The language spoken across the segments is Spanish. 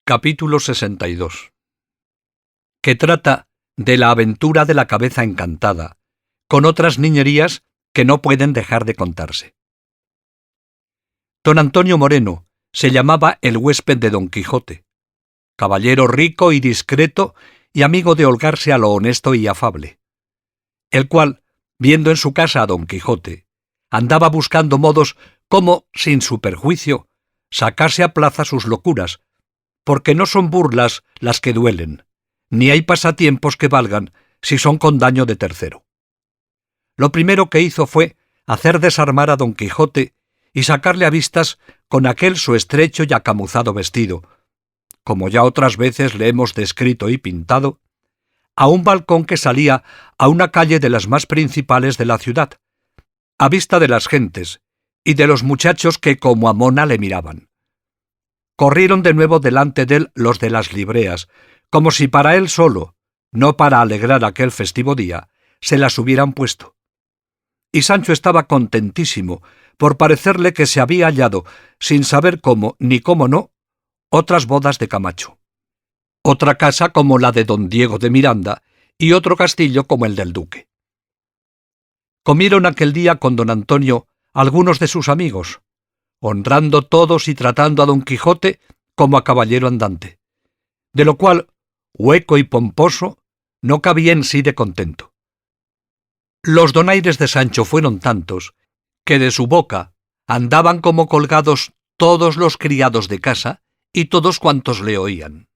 Capítulo 62, que trata de la aventura de la cabeza encantada, con otras niñerías que no pueden dejar de contarse. Don Antonio Moreno se llamaba el huésped de Don Quijote, caballero rico y discreto y amigo de holgarse a lo honesto y afable, el cual, viendo en su casa a Don Quijote, andaba buscando modos cómo, sin su perjuicio, sacase a plaza sus locuras, porque no son burlas las que duelen, ni hay pasatiempos que valgan si son con daño de tercero. Lo primero que hizo fue hacer desarmar a Don Quijote y sacarle a vistas con aquel su estrecho y acamuzado vestido, como ya otras veces le hemos descrito y pintado, a un balcón que salía a una calle de las más principales de la ciudad, a vista de las gentes y de los muchachos que como a mona le miraban. Corrieron de nuevo delante de él los de las libreas, como si para él solo, no para alegrar aquel festivo día, se las hubieran puesto. Y Sancho estaba contentísimo, por parecerle que se había hallado, sin saber cómo ni cómo no, otras bodas de Camacho, otra casa como la de don Diego de Miranda y otro castillo como el del duque. Comieron aquel día con don Antonio algunos de sus amigos, honrando todos y tratando a Don Quijote como a caballero andante, de lo cual, hueco y pomposo, no cabía en sí de contento. Los donaires de Sancho fueron tantos que de su boca andaban como colgados todos los criados de casa y todos cuantos le oían.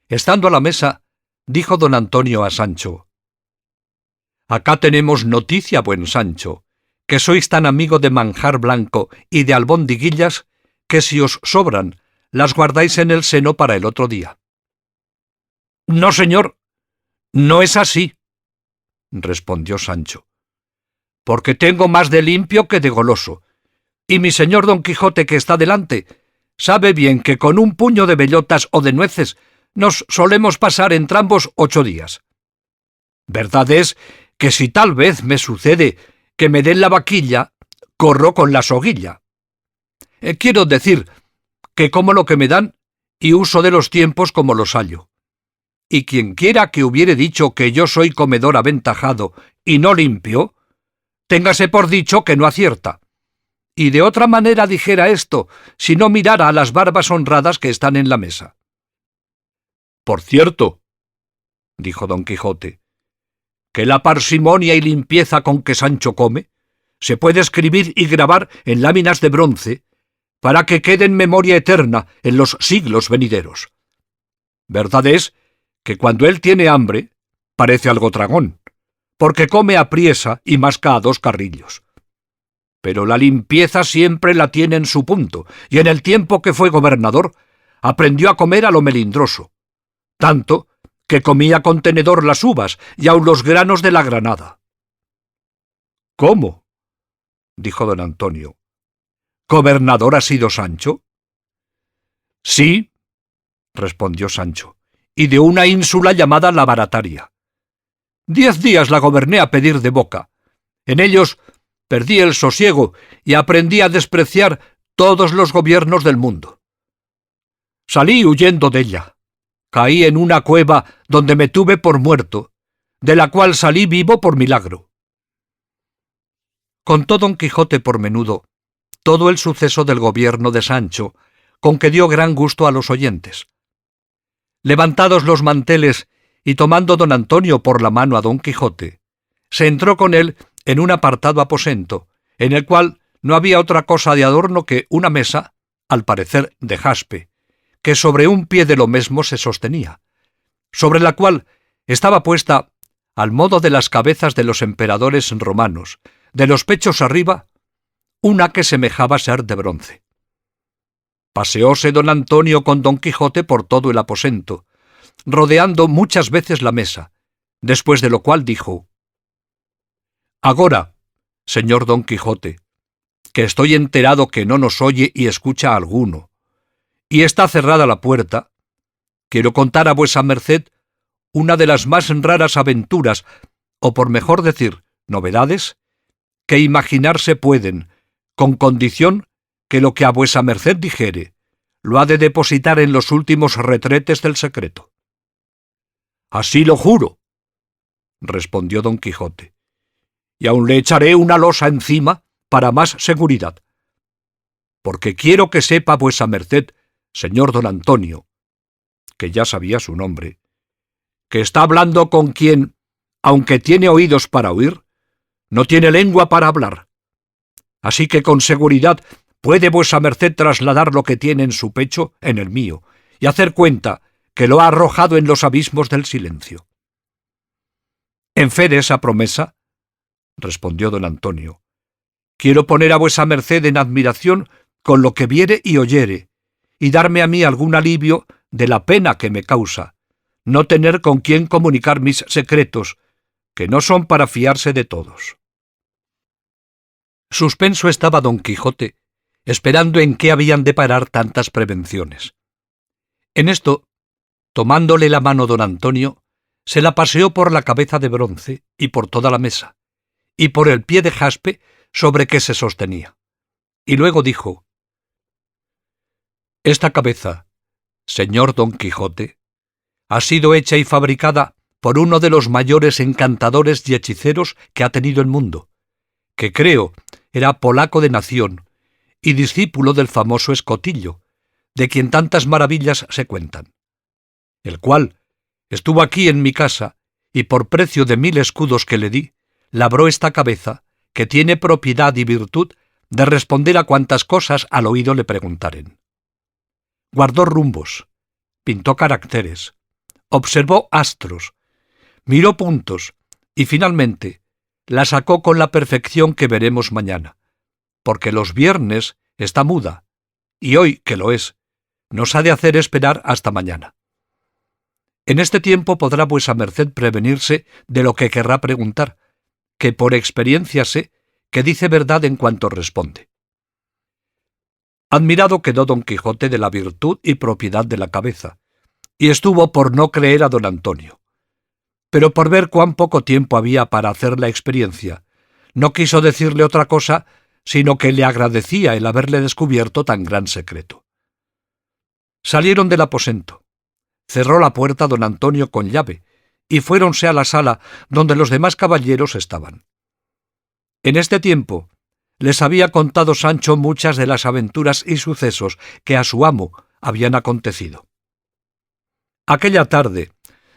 Estando a la mesa, dijo don Antonio a Sancho: «Acá tenemos noticia, buen Sancho, que sois tan amigo de manjar blanco y de albondiguillas que si os sobran, las guardáis en el seno para el otro día». «No, señor, no es así», respondió Sancho, «porque tengo más de limpio que de goloso, y mi señor Don Quijote que está delante sabe bien que con un puño de bellotas o de nueces nos solemos pasar entrambos 8 días. Verdad es que si tal vez me sucede que me den la vaquilla, corro con la soguilla. Quiero decir que como lo que me dan y uso de los tiempos como los hallo. Y quien quiera que hubiere dicho que yo soy comedor aventajado y no limpio, téngase por dicho que no acierta. Y de otra manera dijera esto, si no mirara a las barbas honradas que están en la mesa». «Por cierto», dijo Don Quijote, «que la parsimonia y limpieza con que Sancho come se puede escribir y grabar en láminas de bronce para que quede en memoria eterna en los siglos venideros. Verdad es que cuando él tiene hambre parece algo tragón, porque come apriesa y masca a 2 carrillos. Pero la limpieza siempre la tiene en su punto, y en el tiempo que fue gobernador aprendió a comer a lo melindroso, tanto que comía con tenedor las uvas y aun los granos de la granada». «¿Cómo?», dijo don Antonio. «¿Gobernador ha sido Sancho?». «Sí», respondió Sancho, «y de una ínsula llamada la Barataria. 10 días la goberné a pedir de boca. En ellos perdí el sosiego y aprendí a despreciar todos los gobiernos del mundo. Salí huyendo de ella. Caí en una cueva donde me tuve por muerto, de la cual salí vivo por milagro». Contó Don Quijote por menudo todo el suceso del gobierno de Sancho, con que dio gran gusto a los oyentes. Levantados los manteles y tomando don Antonio por la mano a Don Quijote, se entró con él en un apartado aposento, en el cual no había otra cosa de adorno que una mesa, al parecer de jaspe, que sobre un pie de lo mesmo se sostenía, sobre la cual estaba puesta, al modo de las cabezas de los emperadores romanos, de los pechos arriba, una que semejaba ser de bronce. Paseóse don Antonio con Don Quijote por todo el aposento, rodeando muchas veces la mesa, después de lo cual dijo: «Agora, señor Don Quijote, que estoy enterado que no nos oye y escucha alguno, y está cerrada la puerta, quiero contar a vuesa merced una de las más raras aventuras, o por mejor decir, novedades, que imaginarse pueden, con condición que lo que a vuesa merced dijere lo ha de depositar en los últimos retretes del secreto. —Así lo juro —respondió don Quijote—, y aun le echaré una losa encima para más seguridad, porque quiero que sepa vuesa merced, señor don Antonio, que ya sabía su nombre, que está hablando con quien, aunque tiene oídos para oír, no tiene lengua para hablar. Así que con seguridad puede vuesa merced trasladar lo que tiene en su pecho en el mío, y hacer cuenta que lo ha arrojado en los abismos del silencio. En fe de esa promesa, respondió don Antonio, quiero poner a vuesa merced en admiración con lo que viere y oyere, y darme a mí algún alivio de la pena que me causa, no tener con quien comunicar mis secretos, que no son para fiarse de todos. Suspenso estaba don Quijote, esperando en qué habían de parar tantas prevenciones. En esto, tomándole la mano don Antonio, se la paseó por la cabeza de bronce y por toda la mesa, y por el pie de jaspe sobre que se sostenía. Y luego dijo: «Esta cabeza, señor don Quijote, ha sido hecha y fabricada por uno de los mayores encantadores y hechiceros que ha tenido el mundo, que creo era polaco de nación y discípulo del famoso Escotillo, de quien tantas maravillas se cuentan, el cual estuvo aquí en mi casa y por precio de 1000 escudos que le di, labró esta cabeza, que tiene propiedad y virtud de responder a cuantas cosas al oído le preguntaren. Guardó rumbos, pintó caracteres, observó astros, miró puntos y finalmente la sacó con la perfección que veremos mañana, porque los viernes está muda, y hoy, que lo es, nos ha de hacer esperar hasta mañana. En este tiempo podrá vuesa merced prevenirse de lo que querrá preguntar, que por experiencia sé que dice verdad en cuanto responde». Admirado quedó don Quijote de la virtud y propiedad de la cabeza, y estuvo por no creer a don Antonio. Pero por ver cuán poco tiempo había para hacer la experiencia, no quiso decirle otra cosa, sino que le agradecía el haberle descubierto tan gran secreto. Salieron del aposento. Cerró la puerta don Antonio con llave, y fuéronse a la sala donde los demás caballeros estaban. En este tiempo les había contado Sancho muchas de las aventuras y sucesos que a su amo habían acontecido. Aquella tarde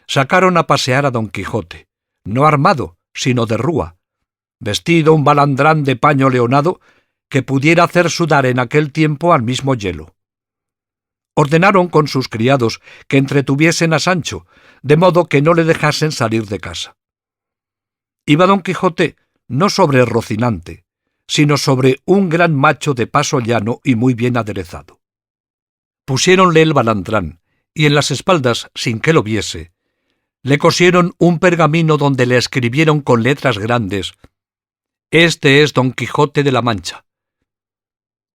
sacaron a pasear a don Quijote, no armado, sino de rúa, vestido un balandrán de paño leonado que pudiera hacer sudar en aquel tiempo al mismo hielo. Ordenaron con sus criados que entretuviesen a Sancho, de modo que no le dejasen salir de casa. Iba don Quijote no sobre Rocinante, sino sobre un gran macho de paso llano y muy bien aderezado. Pusiéronle el balandrán, y en las espaldas, sin que lo viese, le cosieron un pergamino donde le escribieron con letras grandes: «Este es don Quijote de la Mancha».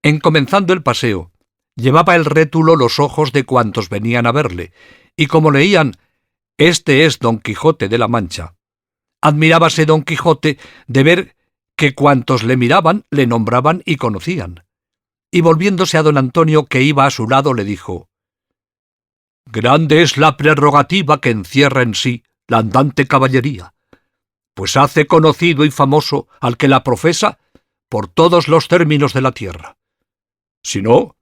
En comenzando el paseo, llevaba el rétulo los ojos de cuantos venían a verle, y como leían «Este es don Quijote de la Mancha», admirábase don Quijote de ver que cuantos le miraban le nombraban y conocían, y volviéndose a don Antonio, que iba a su lado, le dijo: «Grande es la prerrogativa que encierra en sí la andante caballería, pues hace conocido y famoso al que la profesa por todos los términos de la tierra. Si no,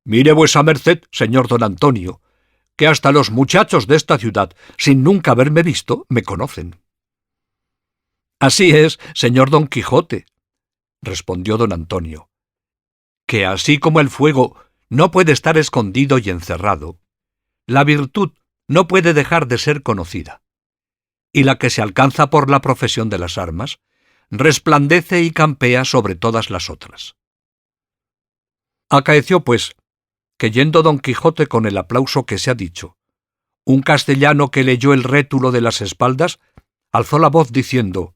mire vuesa merced, señor don Antonio, que hasta los muchachos de esta ciudad, sin nunca haberme visto, me conocen». «Así es, señor don Quijote», respondió don Antonio, «que así como el fuego no puede estar escondido y encerrado, la virtud no puede dejar de ser conocida, y la que se alcanza por la profesión de las armas resplandece y campea sobre todas las otras». Acaeció, pues, que yendo don Quijote con el aplauso que se ha dicho, un castellano que leyó el rétulo de las espaldas alzó la voz diciendo: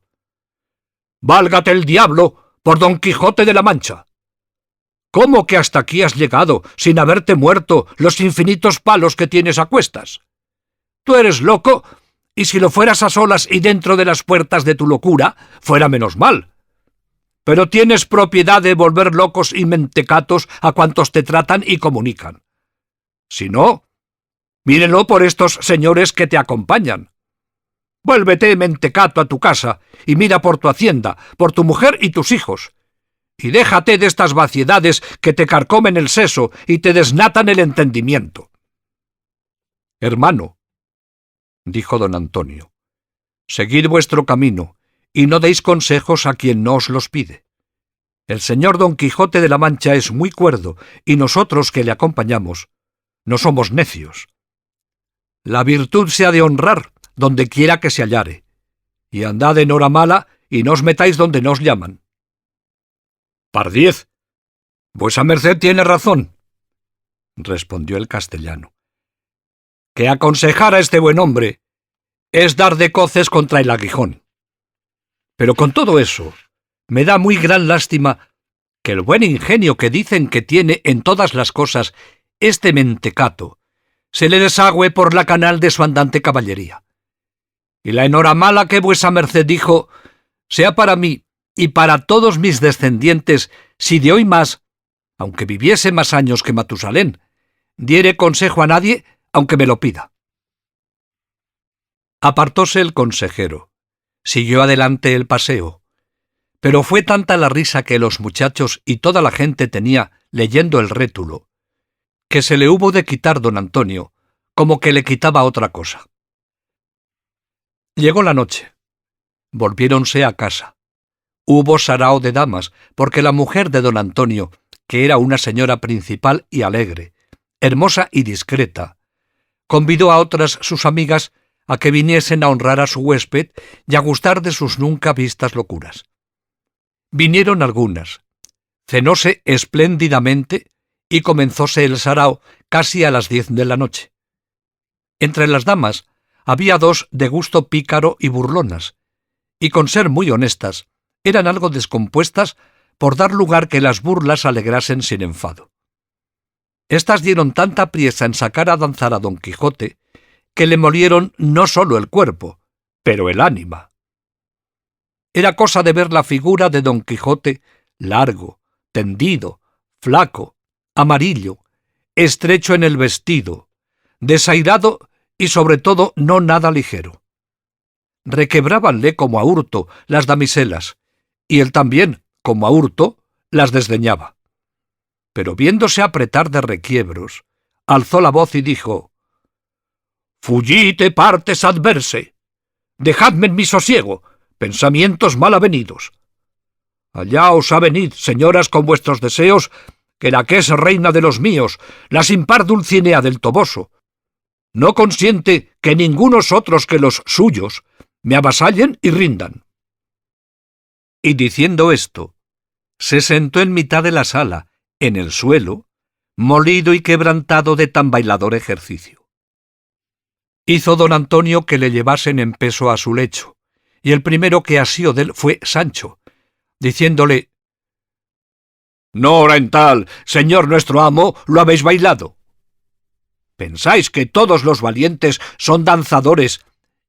«¡Válgate el diablo por don Quijote de la Mancha! ¿Cómo que hasta aquí has llegado sin haberte muerto los infinitos palos que tienes a cuestas? Tú eres loco, y si lo fueras a solas y dentro de las puertas de tu locura, fuera menos mal. Pero tienes propiedad de volver locos y mentecatos a cuantos te tratan y comunican. Si no, mírenlo por estos señores que te acompañan. Vuélvete, mentecato, a tu casa y mira por tu hacienda, por tu mujer y tus hijos. Y déjate de estas vaciedades que te carcomen el seso y te desnatan el entendimiento. Hermano, dijo don Antonio, seguid vuestro camino y no deis consejos a quien no os los pide. El señor Don Quijote de la Mancha es muy cuerdo y nosotros que le acompañamos no somos necios. La virtud se ha de honrar donde quiera que se hallare, y andad en hora mala y no os metáis donde no os llaman. Pardiez, vuesa merced tiene razón, respondió el castellano. Que aconsejar a este buen hombre es dar de coces contra el aguijón. Pero con todo eso, me da muy gran lástima que el buen ingenio que dicen que tiene en todas las cosas este mentecato se le desagüe por la canal de su andante caballería. Y la enhoramala que vuesa merced dijo sea para mí y para todos mis descendientes si de hoy más, aunque viviese más años que Matusalén, diere consejo a nadie aunque me lo pida. Apartóse el consejero, siguió adelante el paseo, pero fue tanta la risa que los muchachos y toda la gente tenía leyendo el rétulo, que se le hubo de quitar don Antonio, como que le quitaba otra cosa. Llegó la noche. Volviéronse a casa. Hubo sarao de damas, porque la mujer de don Antonio, que era una señora principal y alegre, hermosa y discreta, convidó a otras sus amigas a que viniesen a honrar a su huésped y a gustar de sus nunca vistas locuras. Vinieron algunas, cenóse espléndidamente y comenzóse el sarao casi a las 10 de la noche. Entre las damas había dos de gusto pícaro y burlonas, y con ser muy honestas, eran algo descompuestas por dar lugar que las burlas alegrasen sin enfado. Estas dieron tanta priesa en sacar a danzar a Don Quijote que le molieron no sólo el cuerpo, pero el ánima. Era cosa de ver la figura de Don Quijote largo, tendido, flaco, amarillo, estrecho en el vestido, desairado y sobre todo no nada ligero. Requebrábanle como a hurto las damiselas, y él también, como a hurto, las desdeñaba. Pero viéndose apretar de requiebros, alzó la voz y dijo: «Fugite partes adverse, dejadme en mi sosiego, pensamientos mal avenidos. Allá os avenid, señoras, con vuestros deseos, que la que es reina de los míos, la sin par Dulcinea del Toboso, no consiente que ningunos otros que los suyos me avasallen y rindan». Y diciendo esto, se sentó en mitad de la sala, en el suelo, molido y quebrantado de tan bailador ejercicio. Hizo don Antonio que le llevasen en peso a su lecho, y el primero que asió de él fue Sancho, diciéndole: «No, ora en tal, señor nuestro amo, lo habéis bailado. ¿Pensáis que todos los valientes son danzadores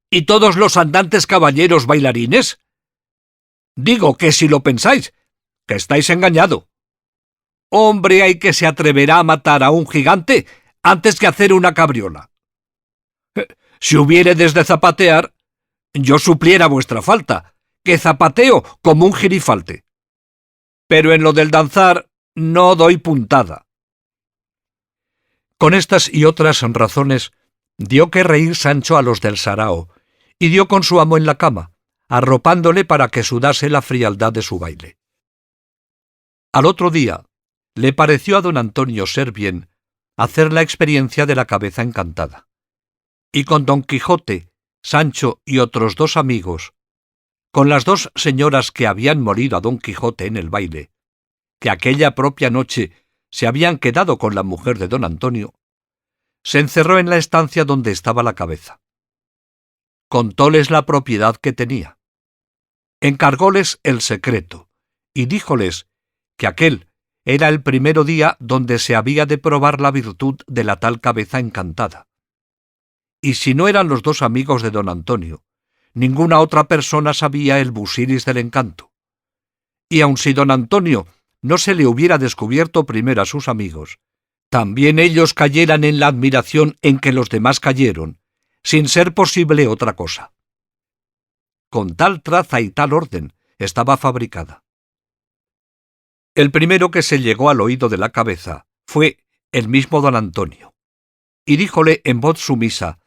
y todos los andantes caballeros bailarines? Digo que si lo pensáis, que estáis engañado. Hombre hay que se atreverá a matar a un gigante antes que hacer una cabriola. Si hubiéredes de zapatear, yo supliera vuestra falta, que zapateo como un girifalte. Pero en lo del danzar no doy puntada». Con estas y otras razones dio que reír Sancho a los del sarao, y dio con su amo en la cama, arropándole para que sudase la frialdad de su baile. Al otro día le pareció a don Antonio ser bien hacer la experiencia de la cabeza encantada, y con Don Quijote, Sancho y otros dos amigos, con las dos señoras que habían molido a Don Quijote en el baile, que aquella propia noche se habían quedado con la mujer de don Antonio, se encerró en la estancia donde estaba la cabeza. Contóles la propiedad que tenía. Encargóles el secreto, y díjoles que aquel era el primero día donde se había de probar la virtud de la tal cabeza encantada. Y si no eran los dos amigos de don Antonio, ninguna otra persona sabía el busiris del encanto. Y aun si don Antonio no se le hubiera descubierto primero a sus amigos, también ellos cayeran en la admiración en que los demás cayeron, sin ser posible otra cosa. Con tal traza y tal orden estaba fabricada. El primero que se llegó al oído de la cabeza fue el mismo don Antonio, y díjole en voz sumisa,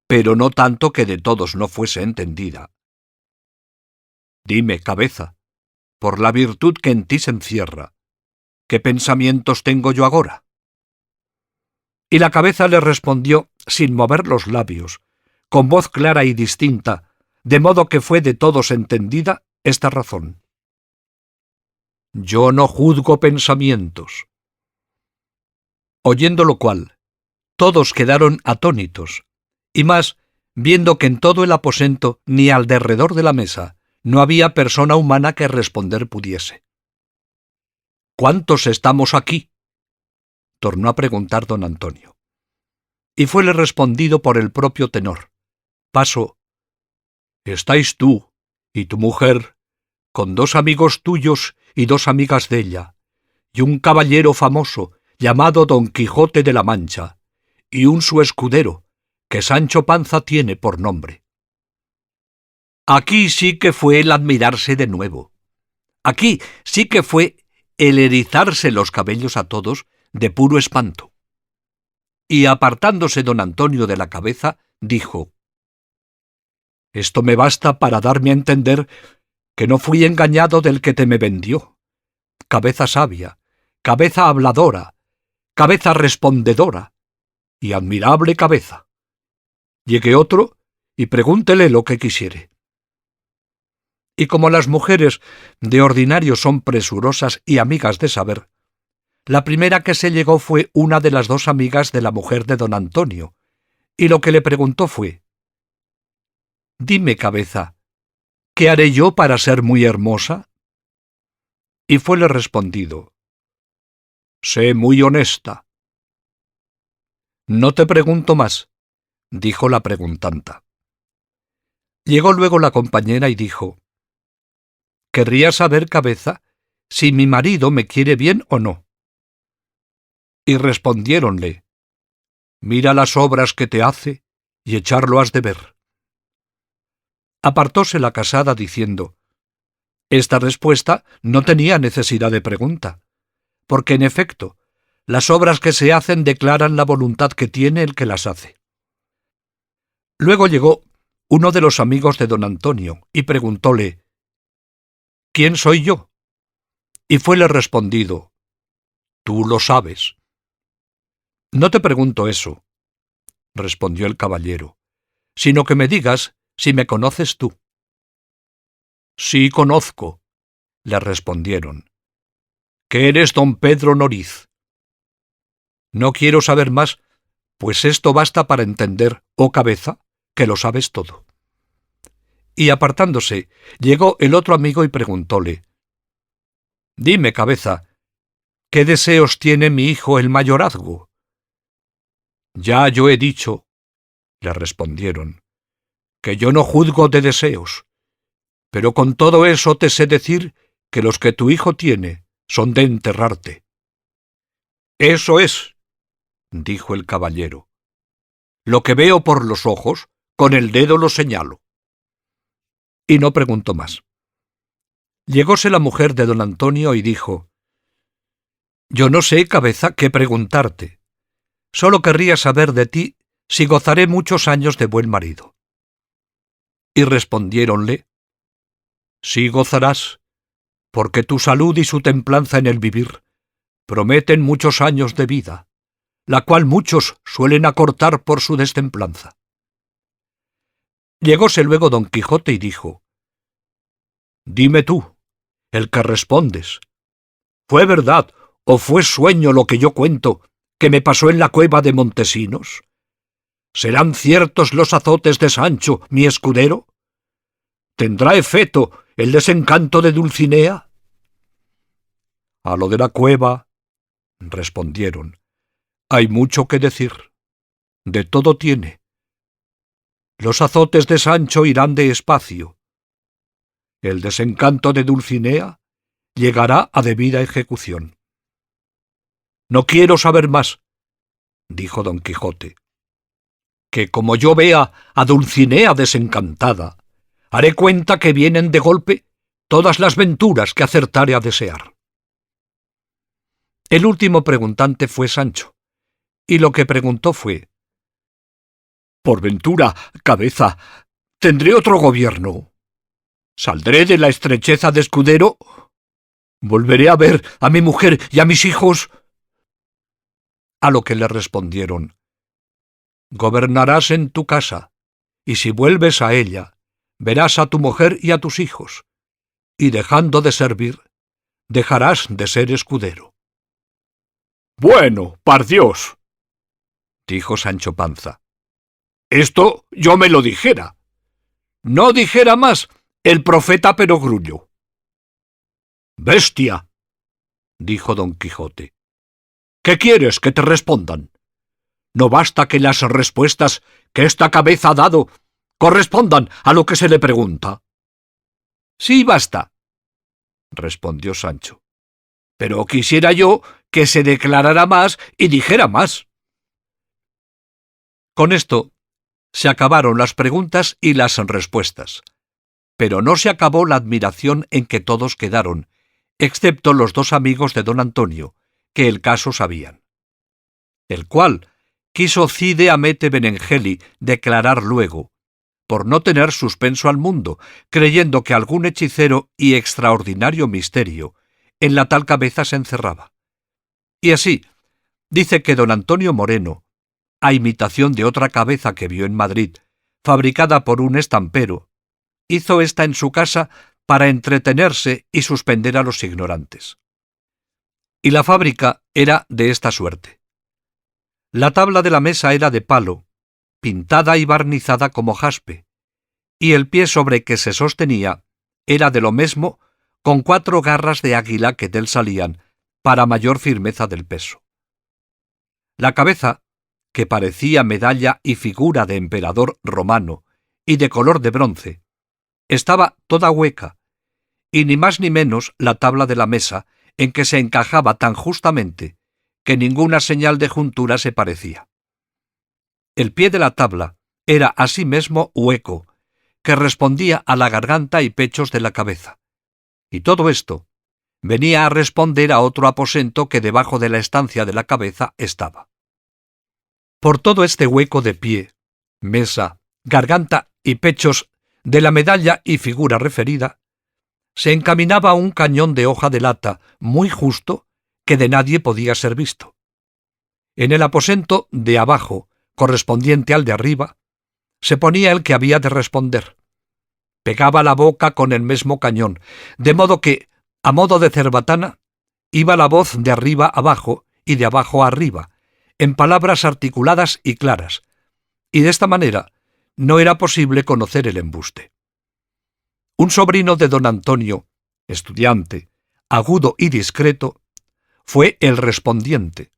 pero no tanto que de todos no fuese entendida: «Dime, cabeza, por la virtud que en ti se encierra, ¿qué pensamientos tengo yo agora?» Y la cabeza le respondió, sin mover los labios, con voz clara y distinta, de modo que fue de todos entendida esta razón: «Yo no juzgo pensamientos». Oyendo lo cual, todos quedaron atónitos, y más, viendo que en todo el aposento ni al derredor de la mesa no había persona humana que responder pudiese. «¿Cuántos estamos aquí?», tornó a preguntar don Antonio. Y fuele respondido por el propio tenor: «Paso, estáis tú y tu mujer, con 2 amigos tuyos y 2 amigas de ella, y un caballero famoso llamado Don Quijote de la Mancha, y un su escudero, que Sancho Panza tiene por nombre». Aquí sí que fue el admirarse de nuevo. Aquí sí que fue el erizarse los cabellos a todos de puro espanto. Y apartándose don Antonio de la cabeza, dijo: «Esto me basta para darme a entender que no fui engañado del que te me vendió. Cabeza sabia, cabeza habladora, cabeza respondedora, y admirable cabeza. Llegue otro y pregúntele lo que quisiere». Y como las mujeres de ordinario son presurosas y amigas de saber, la primera que se llegó fue una de las 2 amigas de la mujer de don Antonio, y lo que le preguntó fue: «Dime, cabeza, ¿qué haré yo para ser muy hermosa?». Y fuele respondido: «Sé muy honesta». «No te pregunto más», dijo la preguntanta. Llegó luego la compañera y dijo: «Querría saber, cabeza, si mi marido me quiere bien o no». Y respondiéronle: «Mira las obras que te hace, y echarlo has de ver». Apartóse la casada diciendo: «Esta respuesta no tenía necesidad de pregunta, porque en efecto, las obras que se hacen declaran la voluntad que tiene el que las hace». Luego llegó uno de los amigos de don Antonio y preguntóle: «¿Quién soy yo?». Y fuele respondido: «Tú lo sabes». «No te pregunto eso», respondió el caballero, «sino que me digas si me conoces tú». «Sí conozco», le respondieron, «que eres don Pedro Noriz». «No quiero saber más, pues esto basta para entender, oh cabeza, que lo sabes todo». Y apartándose, llegó el otro amigo y preguntóle: «Dime, cabeza, ¿qué deseos tiene mi hijo el mayorazgo?». «Ya yo he dicho», le respondieron, «que yo no juzgo de deseos, pero con todo eso te sé decir que los que tu hijo tiene son de enterrarte». «Eso es», dijo el caballero, «lo que veo por los ojos, con el dedo lo señalo». Y no preguntó más. Llegóse la mujer de don Antonio y dijo: «Yo no sé, cabeza, qué preguntarte. Solo querría saber de ti si gozaré muchos años de buen marido». Y respondiéronle: «Sí gozarás, porque tu salud y su templanza en el vivir prometen muchos años de vida, la cual muchos suelen acortar por su destemplanza». Llegóse luego don Quijote y dijo: «Dime tú, el que respondes, ¿fue verdad o fue sueño lo que yo cuento que me pasó en la cueva de Montesinos? ¿Serán ciertos los azotes de Sancho, mi escudero? ¿Tendrá efeto el desencanto de Dulcinea?». «A lo de la cueva», respondieron, «hay mucho que decir. De todo tiene. Los azotes de Sancho irán de espacio. El desencanto de Dulcinea llegará a debida ejecución. No quiero saber más, dijo don Quijote, que como yo vea a Dulcinea desencantada, haré cuenta que vienen de golpe todas las venturas que acertare a desear. El último preguntante fue Sancho, y lo que preguntó fue: ¿por ventura, cabeza, tendré otro gobierno? ¿Saldré de la estrecheza de escudero? ¿Volveré a ver a mi mujer y a mis hijos? A lo que le respondieron: gobernarás en tu casa, y si vuelves a ella, verás a tu mujer y a tus hijos, y dejando de servir, dejarás de ser escudero. Bueno, par Dios, dijo Sancho Panza, esto yo me lo dijera. No dijera más el profeta Perogrullo. Bestia, dijo don Quijote, ¿qué quieres que te respondan? ¿No basta que las respuestas que esta cabeza ha dado correspondan a lo que se le pregunta? Sí, basta, respondió Sancho, pero quisiera yo que se declarara más y dijera más. Con esto se acabaron las preguntas y las respuestas, pero no se acabó la admiración en que todos quedaron, excepto los dos amigos de don Antonio, que el caso sabían. El cual quiso Cide Hamete Benengeli declarar luego, por no tener suspenso al mundo, creyendo que algún hechicero y extraordinario misterio en la tal cabeza se encerraba. Y así, dice que don Antonio Moreno, a imitación de otra cabeza que vio en Madrid, fabricada por un estampero, hizo esta en su casa para entretenerse y suspender a los ignorantes. Y la fábrica era de esta suerte. La tabla de la mesa era de palo, pintada y barnizada como jaspe, y el pie sobre que se sostenía era de lo mesmo, con 4 garras de águila que del salían, para mayor firmeza del peso. La cabeza, que parecía medalla y figura de emperador romano, y de color de bronce, estaba toda hueca, y ni más ni menos la tabla de la mesa, en que se encajaba tan justamente que ninguna señal de juntura se parecía. El pie de la tabla era asimismo hueco, que respondía a la garganta y pechos de la cabeza, y todo esto venía a responder a otro aposento que debajo de la estancia de la cabeza estaba. Por todo este hueco de pie, mesa, garganta y pechos de la medalla y figura referida, se encaminaba un cañón de hoja de lata muy justo que de nadie podía ser visto. En el aposento de abajo, correspondiente al de arriba, se ponía el que había de responder. Pegaba la boca con el mismo cañón, de modo que, a modo de cerbatana, iba la voz de arriba abajo y de abajo arriba, en palabras articuladas y claras, y de esta manera no era posible conocer el embuste. Un sobrino de don Antonio, estudiante, agudo y discreto, fue el respondiente,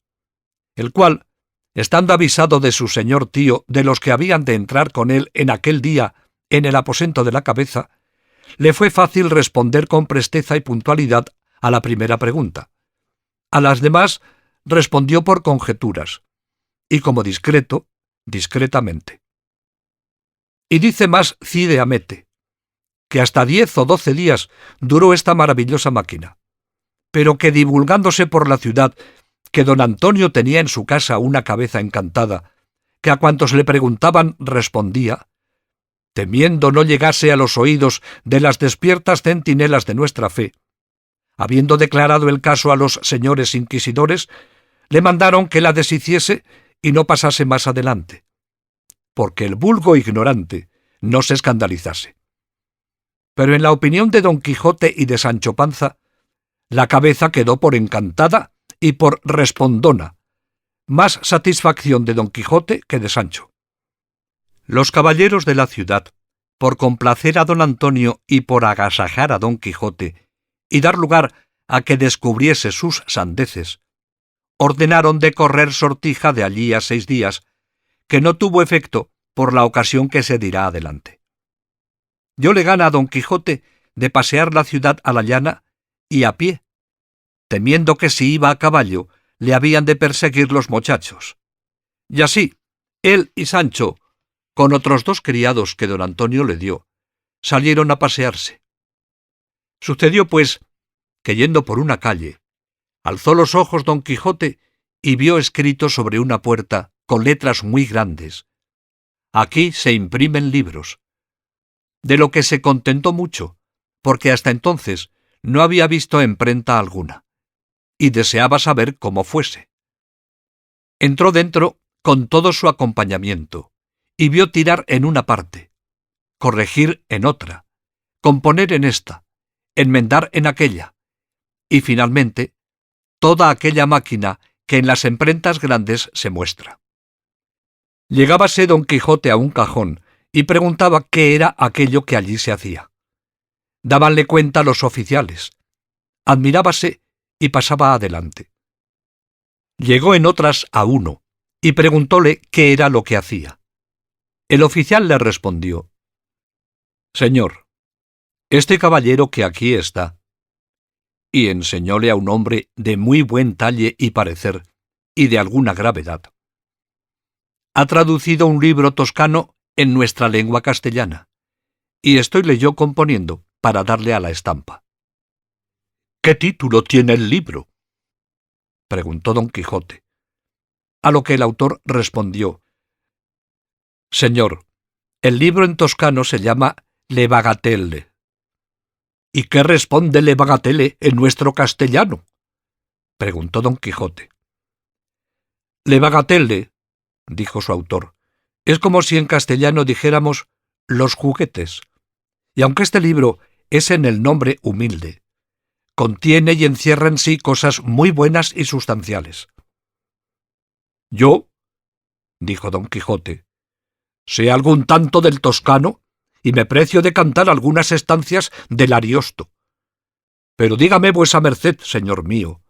el cual, estando avisado de su señor tío de los que habían de entrar con él en aquel día en el aposento de la cabeza, le fue fácil responder con presteza y puntualidad a la primera pregunta. A las demás respondió por conjeturas, y como discreto, discretamente. Y dice más Cide Hamete, que hasta 10 o 12 días duró esta maravillosa máquina, pero que divulgándose por la ciudad que don Antonio tenía en su casa una cabeza encantada, que a cuantos le preguntaban respondía, temiendo no llegase a los oídos de las despiertas centinelas de nuestra fe, habiendo declarado el caso a los señores inquisidores, le mandaron que la deshiciese y no pasase más adelante, porque el vulgo ignorante no se escandalizase. Pero en la opinión de don Quijote y de Sancho Panza, la cabeza quedó por encantada y por respondona, más satisfacción de don Quijote que de Sancho. Los caballeros de la ciudad, por complacer a don Antonio y por agasajar a don Quijote y dar lugar a que descubriese sus sandeces, ordenaron de correr sortija de allí a 6 días, que no tuvo efecto por la ocasión que se dirá adelante. Dio le gana a don Quijote de pasear la ciudad a la llana y a pie, temiendo que si iba a caballo le habían de perseguir los muchachos. Y así, él y Sancho, con otros 2 criados que don Antonio le dio, salieron a pasearse. Sucedió, pues, que yendo por una calle, alzó los ojos don Quijote y vio escrito sobre una puerta, con letras muy grandes: «Aquí se imprimen libros», de lo que se contentó mucho, porque hasta entonces no había visto emprenta alguna, y deseaba saber cómo fuese. Entró dentro con todo su acompañamiento, y vio tirar en una parte, corregir en otra, componer en esta, enmendar en aquella, y finalmente toda aquella máquina que en las emprentas grandes se muestra. Llegábase don Quijote a un cajón y preguntaba qué era aquello que allí se hacía. Dábanle cuenta los oficiales. Admirábase y pasaba adelante. Llegó en otras a uno y preguntóle qué era lo que hacía. El oficial le respondió: «Señor, este caballero que aquí está», y enseñóle a un hombre de muy buen talle y parecer, y de alguna gravedad, «ha traducido un libro toscano en nuestra lengua castellana, y estoyle yo componiendo para darle a la estampa». «¿Qué título tiene el libro?», preguntó don Quijote, a lo que el autor respondió: «Señor, el libro en toscano se llama Le Bagatelle». «¿Y qué responde Le Bagatelle en nuestro castellano?», preguntó don Quijote. «Le Bagatelle», dijo su autor, «es como si en castellano dijéramos los juguetes, y aunque este libro es en el nombre humilde, contiene y encierra en sí cosas muy buenas y sustanciales». «Yo», dijo don Quijote, «sé algún tanto del toscano y me precio de cantar algunas estancias del Ariosto. Pero dígame vuesa merced, señor mío,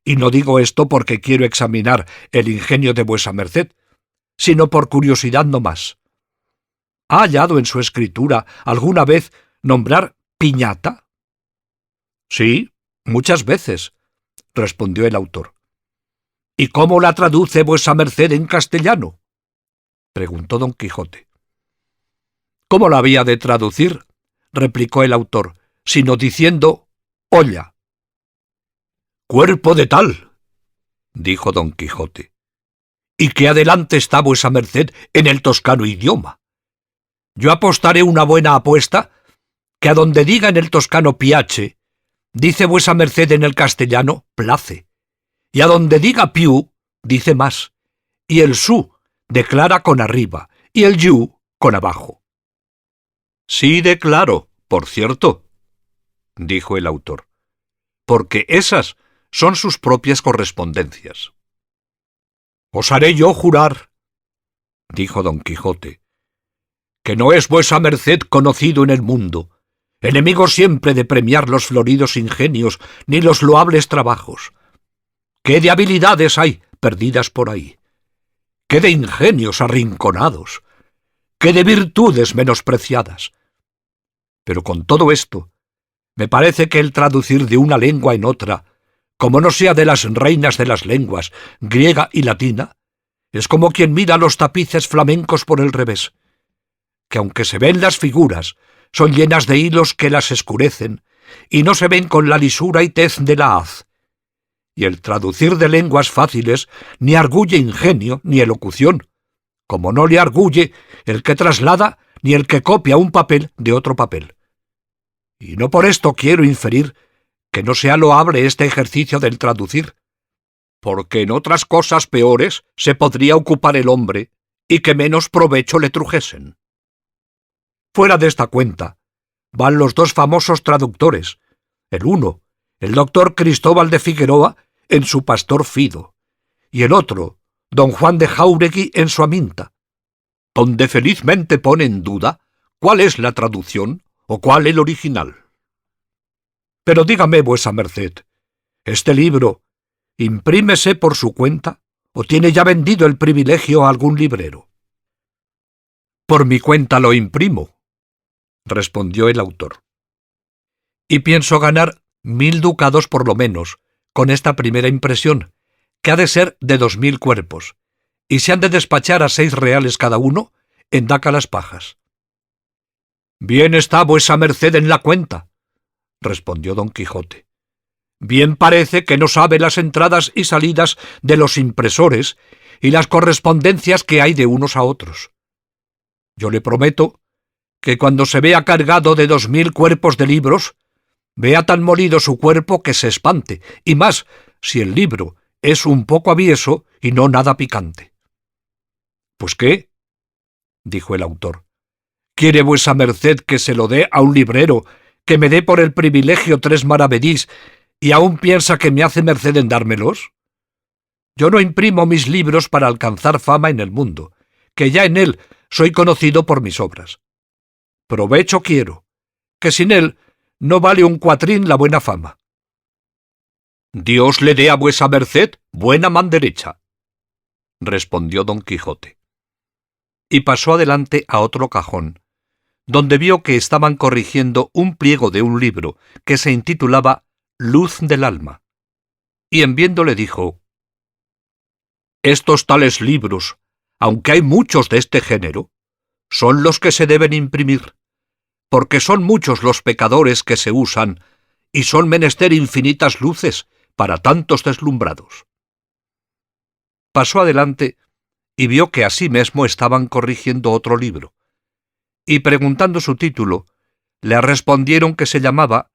y no digo esto porque quiero examinar el ingenio de vuesa merced, sino por curiosidad no más, ¿ha hallado en su escritura alguna vez nombrar piñata?». «Sí, muchas veces», respondió el autor. «¿Y cómo la traduce vuesa merced en castellano?», preguntó don Quijote. «¿Cómo la había de traducir?», replicó el autor, «sino diciendo olla». «Cuerpo de tal», dijo don Quijote, «y que adelante está vuesa merced en el toscano idioma. Yo apostaré una buena apuesta que a donde diga en el toscano piache, dice vuesa merced en el castellano place, y a donde diga piu, dice más, y el su declara con arriba, y el yu con abajo». «Sí declaro, por cierto», dijo el autor, «porque esas son sus propias correspondencias». «Osaré yo jurar», dijo don Quijote, «que no es vuesa merced conocido en el mundo, enemigo siempre de premiar los floridos ingenios ni los loables trabajos. ¿Qué de habilidades hay perdidas por ahí? ¿Qué de ingenios arrinconados? ¿Qué de virtudes menospreciadas? Pero con todo esto, me parece que el traducir de una lengua en otra, como no sea de las reinas de las lenguas, griega y latina, es como quien mira los tapices flamencos por el revés, que aunque se ven las figuras, son llenas de hilos que las escurecen, y no se ven con la lisura y tez de la haz. Y el traducir de lenguas fáciles ni arguye ingenio ni elocución, como no le arguye el que traslada ni el que copia un papel de otro papel. Y no por esto quiero inferir que no sea loable este ejercicio del traducir, porque en otras cosas peores se podría ocupar el hombre y que menos provecho le trujesen. Fuera de esta cuenta van los 2 famosos traductores, el uno, el doctor Cristóbal de Figueroa en su Pastor Fido, y el otro, don Juan de Jáuregui en su Aminta, donde felizmente pone en duda cuál es la traducción o cuál el original. Pero dígame vuesa merced, ¿este libro imprímese por su cuenta o tiene ya vendido el privilegio a algún librero? «Por mi cuenta lo imprimo», respondió el autor, «y pienso ganar 1000 ducados por lo menos con esta primera impresión, que ha de ser de 2000 cuerpos, y se han de despachar a 6 reales cada uno, en daca las pajas. Bien está vuesa merced en la cuenta, respondió don Quijote. Bien parece que no sabe las entradas y salidas de los impresores y las correspondencias que hay de unos a otros. Yo le prometo que cuando se vea cargado de 2000 cuerpos de libros, vea tan molido su cuerpo que se espante, y más si el libro es un poco avieso y no nada picante. —¿Pues qué? —dijo el autor. —¿Quiere vuesa merced que se lo dé a un librero que me dé por el privilegio 3 maravedís y aún piensa que me hace merced en dármelos? Yo no imprimo mis libros para alcanzar fama en el mundo, que ya en él soy conocido por mis obras. Provecho quiero, que sin él no vale un cuatrín la buena fama. —Dios le dé a vuesa merced buena manderecha —respondió don Quijote. Y pasó adelante a otro cajón, donde vio que estaban corrigiendo un pliego de un libro que se intitulaba Luz del alma, y en viéndole dijo: «Estos tales libros, aunque hay muchos de este género, son los que se deben imprimir, porque son muchos los pecadores que se usan, y son menester infinitas luces para tantos deslumbrados». Pasó adelante y vio que asimismo estaban corrigiendo otro libro, y preguntando su título, le respondieron que se llamaba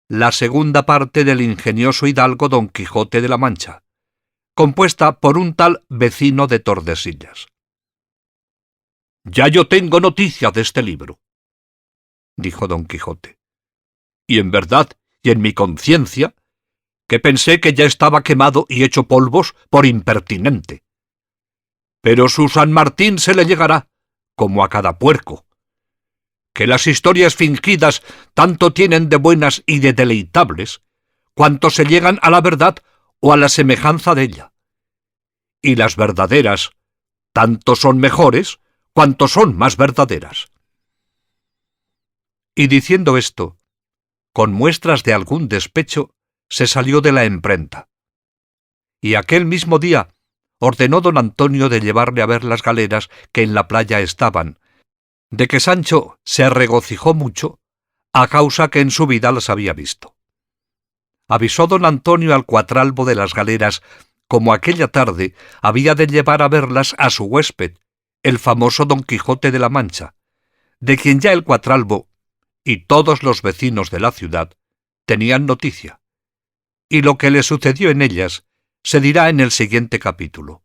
La segunda parte del ingenioso hidalgo Don Quijote de la Mancha, compuesta por un tal Vecino de Tordesillas. «Ya yo tengo noticia de este libro», dijo Don Quijote, «y en verdad y en mi conciencia, que pensé que ya estaba quemado y hecho polvos por impertinente. Pero su San Martín se le llegará, como a cada puerco, que las historias fingidas tanto tienen de buenas y de deleitables, cuanto se llegan a la verdad o a la semejanza de ella, y las verdaderas tanto son mejores cuanto son más verdaderas». Y diciendo esto, con muestras de algún despecho, se salió de la emprenta. Y aquel mismo día ordenó don Antonio de llevarle a ver las galeras que en la playa estaban, de que Sancho se regocijó mucho, a causa que en su vida las había visto. Avisó don Antonio al cuatralbo de las galeras como aquella tarde había de llevar a verlas a su huésped, el famoso Don Quijote de la Mancha, de quien ya el cuatralbo y todos los vecinos de la ciudad tenían noticia, y lo que le sucedió en ellas se dirá en el siguiente capítulo.